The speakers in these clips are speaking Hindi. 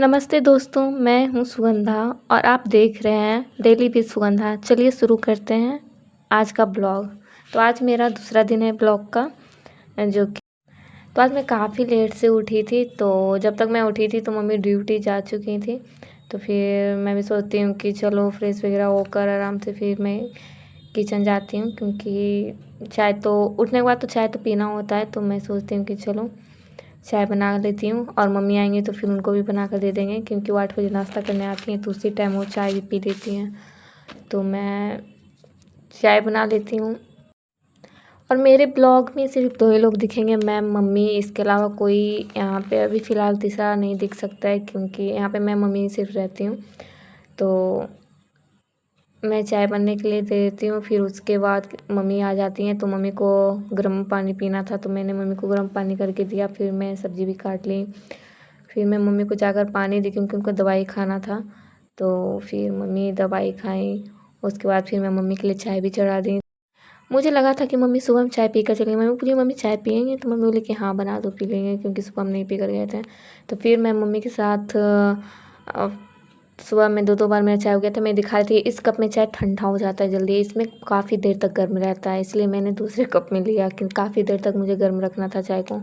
नमस्ते दोस्तों, मैं हूँ सुगंधा और आप देख रहे हैं डेली विद सुगंधा। चलिए शुरू करते हैं आज का ब्लॉग। तो आज मेरा दूसरा दिन है ब्लॉग का, जो कि तो आज मैं काफ़ी लेट से उठी थी। तो जब तक मैं उठी थी तो मम्मी ड्यूटी जा चुकी थी। तो फिर मैं भी सोचती हूँ कि चलो फ्रेश वगैरह होकर आराम से फिर मैं किचन जाती हूँ, क्योंकि चाय तो उठने के बाद तो चाय तो पीना होता है। तो मैं सोचती हूँ कि चलो चाय बना लेती हूँ और मम्मी आएंगी तो फिर उनको भी बना कर दे देंगे, क्योंकि वो 8 बजे नाश्ता करने आती हैं तो उसी टाइम वो चाय भी पी लेती हैं। तो मैं चाय बना लेती हूँ। और मेरे ब्लॉग में सिर्फ 2 ही लोग दिखेंगे, मैं, मम्मी। इसके अलावा कोई यहाँ पे अभी फ़िलहाल तीसरा नहीं दिख सकता है, क्योंकि यहाँ पे मैं मम्मी सिर्फ रहती हूँ। तो मैं चाय बनने के लिए दे देती हूँ। फिर उसके बाद मम्मी आ जाती हैं तो मम्मी को गर्म पानी पीना था तो मैंने मम्मी को गर्म पानी करके दिया। फिर मैं सब्ज़ी भी काट ली। फिर मैं मम्मी को जाकर पानी दी, क्योंकि उनको दवाई खाना था। तो फिर मम्मी दवाई खाई। उसके बाद फिर मैं मम्मी के लिए चाय भी चढ़ा दी। मुझे लगा था कि मम्मी सुबह में चाय पीकर चलेंगे। मम्मी बोली मम्मी चाय पियेंगे? तो मम्मी बोली कि हाँ बना दो, पी लेंगे, क्योंकि सुबह हम नहीं पी कर गए थे। तो फिर मैं मम्मी के साथ सुबह में 2-2 बार मेरा चाय हो गया था। मैं दिखा रही थी इस कप में चाय ठंडा हो जाता है जल्दी, इसमें काफ़ी देर तक गर्म रहता है, इसलिए मैंने दूसरे कप में लिया कि काफ़ी देर तक मुझे गर्म रखना था चाय को।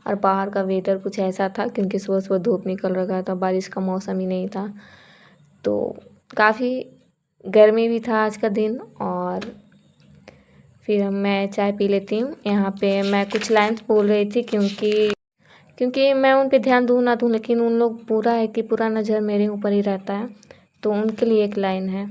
और बाहर का वेदर कुछ ऐसा था, क्योंकि सुबह सुबह धूप निकल रहा था, बारिश का मौसम ही नहीं था। तो काफ़ी गर्मी भी था आज का दिन। और फिर मैं चाय पी लेती हूँ। यहाँ पे मैं कुछ लाइन्स बोल रही थी, क्योंकि मैं उन पे ध्यान दूँ ना दूँ, लेकिन उन लोग पूरा है कि पूरा नज़र मेरे ऊपर ही रहता है। तो उनके लिए एक लाइन है,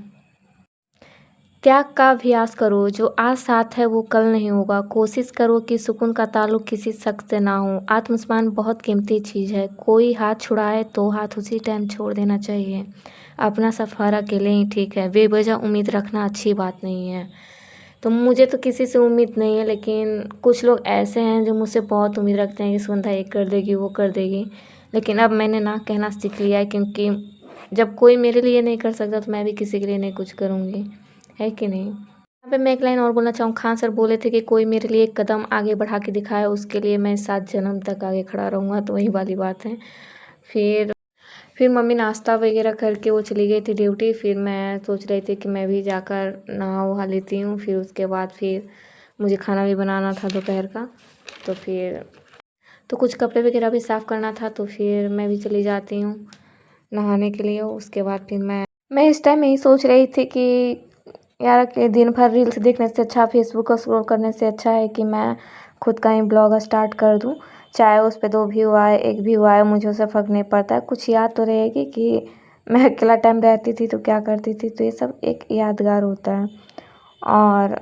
त्याग का अभ्यास करो, जो आज साथ है वो कल नहीं होगा। कोशिश करो कि सुकून का ताल्लुक किसी शख्स से ना हो। आत्मसम्मान बहुत कीमती चीज़ है। कोई हाथ छुड़ाए तो हाथ उसी टाइम छोड़ देना चाहिए। अपना सफ़र अकेले ही ठीक है। बेवजह उम्मीद रखना अच्छी बात नहीं है। तो मुझे तो किसी से उम्मीद नहीं है, लेकिन कुछ लोग ऐसे हैं जो मुझसे बहुत उम्मीद रखते हैं कि सुगंधा ये कर देगी, वो कर देगी। लेकिन अब मैंने ना कहना सीख लिया है, क्योंकि जब कोई मेरे लिए नहीं कर सकता तो मैं भी किसी के लिए नहीं कुछ करूँगी, है कि नहीं। यहाँ पे मैं एक लाइन और बोलना चाहूँ। खान सर बोले थे कि कोई मेरे लिए एक कदम आगे बढ़ा के दिखाए, उसके लिए मैं 7 जन्म तक आगे खड़ा रहूँगा। तो वही वाली बात है। फिर मम्मी नाश्ता वगैरह करके वो चली गई थी ड्यूटी। फिर मैं सोच रही थी कि मैं भी जाकर नहा वहा लेती हूँ। फिर उसके बाद फिर मुझे खाना भी बनाना था दोपहर का। तो कुछ कपड़े वगैरह भी साफ़ करना था। तो फिर मैं भी चली जाती हूँ नहाने के लिए। उसके बाद फिर मैं इस टाइम यही सोच रही थी कि यार कि दिन भर रील्स देखने से अच्छा, फेसबुक का स्क्रॉल करने से अच्छा है कि मैं खुद का ही ब्लॉग स्टार्ट कर दूँ। चाहे उस पर 2 व्यू आए, 1 व्यू आए, मुझे उससे फ़र्क नहीं पड़ता है। कुछ याद तो रहेगी कि मैं अकेला टाइम रहती थी तो क्या करती थी। तो ये सब एक यादगार होता है। और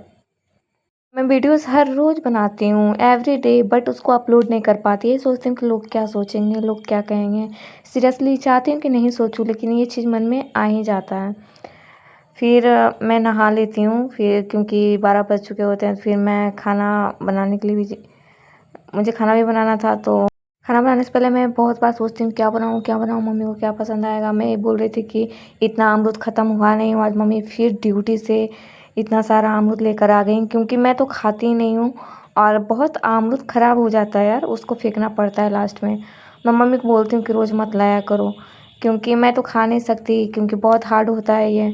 मैं वीडियोस हर रोज़ बनाती हूँ, एवरीडे, बट उसको अपलोड नहीं कर पाती। ये सोचती हूँ कि लोग क्या सोचेंगे, लोग क्या कहेंगे। सीरियसली चाहती हूँ कि नहीं सोचूँ, लेकिन ये चीज़ मन में आ ही जाता है। फिर मैं नहा लेती हूँ, फिर क्योंकि 12 बज चुके होते हैं। फिर मैं खाना बनाने के लिए भी मुझे खाना भी बनाना था। तो खाना बनाने से पहले मैं बहुत बार सोचती हूँ क्या बनाऊँ, मम्मी को क्या पसंद आएगा। मैं ये बोल रही थी कि इतना अमरूद ख़त्म हुआ नहीं। आज मम्मी फिर ड्यूटी से इतना सारा अमरूद लेकर आ गई, क्योंकि मैं तो खाती ही नहीं हूँ। और बहुत अमरूद ख़राब हो जाता है यार, उसको फेंकना पड़ता है लास्ट में। मैं मम्मी को बोलती हूँ कि रोज़ मत लाया करो, क्योंकि मैं तो खा नहीं सकती, क्योंकि बहुत हार्ड होता है ये।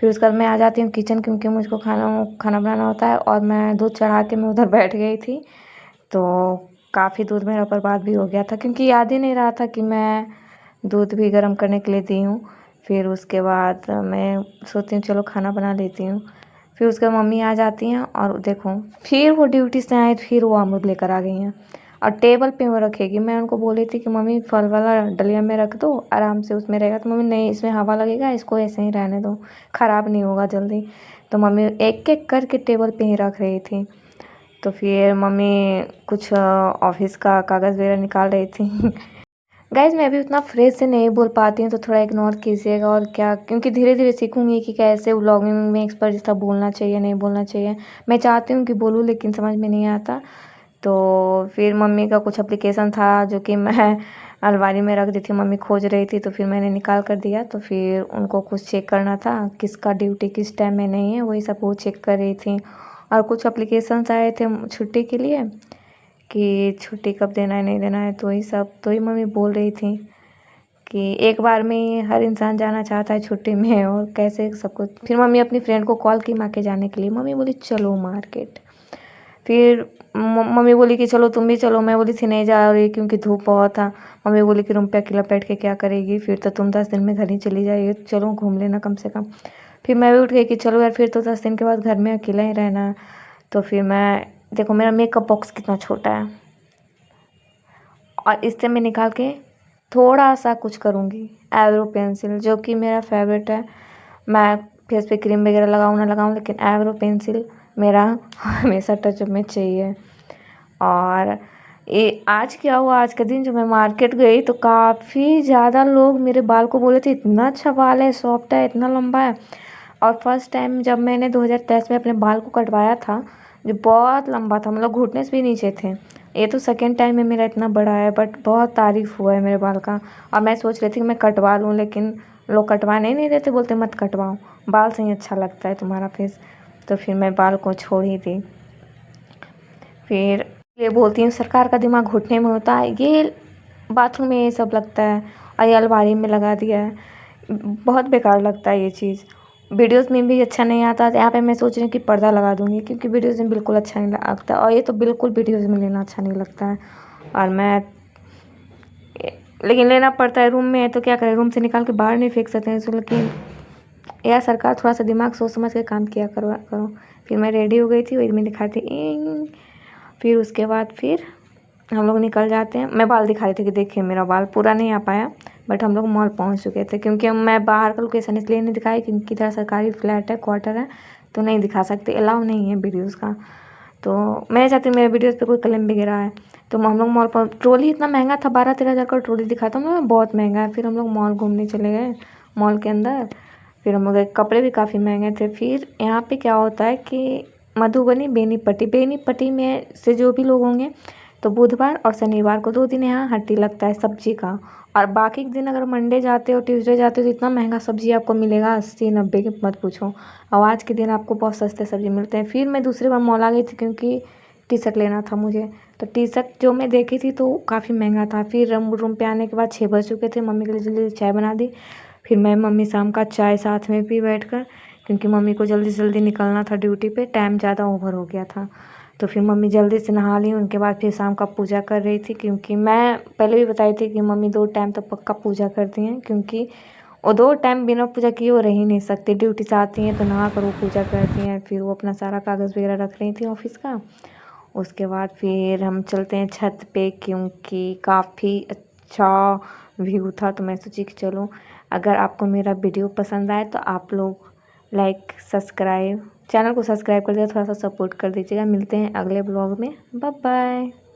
फिर उसके बाद मैं आ जाती हूँ किचन, क्योंकि मुझको खाना बनाना होता है। और मैं दूध चढ़ा के मैं उधर बैठ गई थी। तो काफ़ी दूध मेरा बर्बाद भी हो गया था, क्योंकि याद ही नहीं रहा था कि मैं दूध भी गर्म करने के लिए दी हूँ। फिर उसके बाद मैं सोचती हूँ चलो खाना बना लेती हूँ। फिर उसके बाद मम्मी आ जाती हैं और देखो फिर वो ड्यूटी से आए, फिर वो अमरूद लेकर आ गई हैं और टेबल पे वो रखेगी। मैं उनको बोली थी कि मम्मी फल वाला डलिया में रख दो, आराम से उसमें रहेगा। तो मम्मी नहीं, इसमें हवा लगेगा, इसको ऐसे ही रहने दो, ख़राब नहीं होगा जल्दी। तो मम्मी एक एक करके टेबल पे ही रख रही थी। तो फिर मम्मी कुछ ऑफिस का कागज़ वगैरह निकाल रही थी। गाइज़ मैं अभी उतना फ्रेश से नहीं बोल पाती हूँ, तो थोड़ा इग्नोर कीजिएगा। और क्या, क्योंकि धीरे धीरे सीखूंगी कि कैसे व्लॉगिंग में एक्सपर्ट जैसा बोलना चाहिए, नहीं बोलना चाहिए। मैं चाहती हूँ कि बोलूँ, लेकिन समझ में नहीं आता। तो फिर मम्मी का कुछ एप्लीकेशन था जो कि मैं अलमारी में रख दी थी, मम्मी खोज रही थी, तो फिर मैंने निकाल कर दिया। तो फिर उनको कुछ चेक करना था, किसका ड्यूटी किस टाइम में नहीं है, वही सब वो चेक कर रही थी। और कुछ एप्लीकेशंस आए थे छुट्टी के लिए कि छुट्टी कब देना है, नहीं देना है। तो वही सब, तो ही मम्मी बोल रही थी कि एक बार में हर इंसान जाना चाहता है छुट्टी में, और कैसे सब कुछ। फिर मम्मी अपनी फ्रेंड को कॉल की मार्केट जाने के लिए। मम्मी बोली चलो मार्केट। फिर मम्मी बोली कि चलो तुम भी चलो। मैं बोली थी नहीं जा रही क्योंकि धूप बहुत था। मम्मी बोली कि रूम पे अकेला बैठ के क्या करेगी, फिर तो तुम 10 दिन में घर ही चली जाएगी, चलो घूम लेना कम से कम। फिर मैं भी उठ गई कि चलो यार, फिर तो 10 दिन के बाद घर में अकेला ही रहना। तो फिर मैं, देखो मेरा मेकअप बॉक्स कितना छोटा है, और इससे मैं निकाल के थोड़ा सा कुछ करूँगी। आईब्रो पेंसिल जो कि मेरा फेवरेट है। मैं फेस पे क्रीम वगैरह लगाऊँ ना लगाऊँ, लेकिन आईब्रो पेंसिल मेरा हमेशा टच में चाहिए। और ये आज क्या हुआ, आज के दिन जब मैं मार्केट गई तो काफ़ी ज़्यादा लोग मेरे बाल को बोले थे इतना अच्छा बाल है, सॉफ्ट है, इतना लंबा है। और फर्स्ट टाइम जब मैंने 2023 में अपने बाल को कटवाया था, जो बहुत लंबा था, मतलब घुटने से भी नीचे थे। ये तो सेकेंड टाइम में मेरा इतना बड़ा है, बट बहुत तारीफ़ हुआ है मेरे बाल का। और मैं सोच रही थी कि मैं कटवा लूँ, लेकिन लोग कटवाने नहीं देते, बोलते मत कटवाओ, बाल से ही अच्छा लगता है तुम्हारा फेस। तो फिर मैं बाल को छोड़ ही दी। फिर ये बोलती हूँ सरकार का दिमाग घुटने में होता है, ये बाथरूम में ये सब लगता है और ये अलमारी में लगा दिया है। बहुत बेकार लगता है ये चीज़। वीडियोस में भी अच्छा नहीं आता। यहाँ पे मैं सोच रही हूँ कि पर्दा लगा दूँगी, क्योंकि वीडियोस में बिल्कुल अच्छा नहीं लगता, और ये तो बिल्कुल वीडियोस में लेना अच्छा नहीं लगता है। और मैं, लेकिन लेना पड़ता है, रूम में है तो क्या करें, रूम से निकाल के बाहर नहीं फेंक सकते हैं इसको। लेकिन यार सरकार थोड़ा सा दिमाग सोच समझ के काम किया करो। फिर मैं रेडी हो गई थी, वही में दिखाई थी। फिर उसके बाद फिर हम लोग निकल जाते हैं। मैं बाल दिखा रही थी कि देखिए मेरा बाल पूरा नहीं आ पाया, बट हम लोग मॉल पहुंच चुके थे। क्योंकि मैं बाहर का लोकेशन इसलिए नहीं दिखाई क्योंकि इधर सरकारी फ्लैट है, क्वार्टर है, तो नहीं दिखा सकते, अलाउ नहीं है वीडियोज़ का। तो मैं चाहती हूँ मेरे वीडियोज़ पे कोई क्लेम वगैरह है। तो हम लोग मॉल पर, ट्रॉली इतना महंगा था, 12-13 हज़ार का ट्रॉली दिखा था हम लोग, बहुत महंगा है। फिर हम लोग मॉल घूमने चले गए, मॉल के अंदर। फिर हम लोग कपड़े भी काफ़ी महंगे थे। फिर यहाँ पे क्या होता है कि मधुबनी बेनीपट्टी में से जो भी लोग होंगे, तो बुधवार और शनिवार को 2 दिन यहाँ हट्टी लगता है सब्जी का। और बाकी के दिन अगर मंडे जाते हो, ट्यूसडे जाते हो, तो इतना महंगा सब्जी आपको मिलेगा 80-90 के, मत पूछो। और आज के दिन आपको बहुत सस्ते सब्जी मिलते हैं। फिर मैं दूसरी बार मॉल आ गई थी क्योंकि टी शर्ट लेना था मुझे। तो टी शर्ट जो मैं देखी थी तो काफ़ी महंगा था। फिर रूम पे आने के बाद 6 बज चुके थे। मम्मी के लिए जल्दी चाय बना दी। फिर मैं मम्मी शाम का चाय साथ में पी बैठ कर, क्योंकि मम्मी को जल्दी से जल्दी निकलना था ड्यूटी पे, टाइम ज़्यादा ओवर हो गया था। तो फिर मम्मी जल्दी से नहा ली। उनके बाद फिर शाम का पूजा कर रही थी, क्योंकि मैं पहले भी बताई थी कि मम्मी 2 टाइम तो पक्का पूजा करती हैं, क्योंकि वो 2 टाइम बिना पूजा किए वो रह ही नहीं सकती। ड्यूटी से आती हैं तो नहा कर वो पूजा करती हैं। फिर वो अपना सारा कागज़ वगैरह रख रही थी ऑफिस का। उसके बाद फिर हम चलते हैं छत पे, क्योंकि काफ़ी अच्छा व्यू था। तो मैं सोची कि चलो, अगर आपको मेरा वीडियो पसंद आए तो आप लोग लाइक सब्सक्राइब, चैनल को सब्सक्राइब कर दीजिएगा, थोड़ा सा सपोर्ट कर दीजिएगा। मिलते हैं अगले ब्लॉग में, बाय बाय।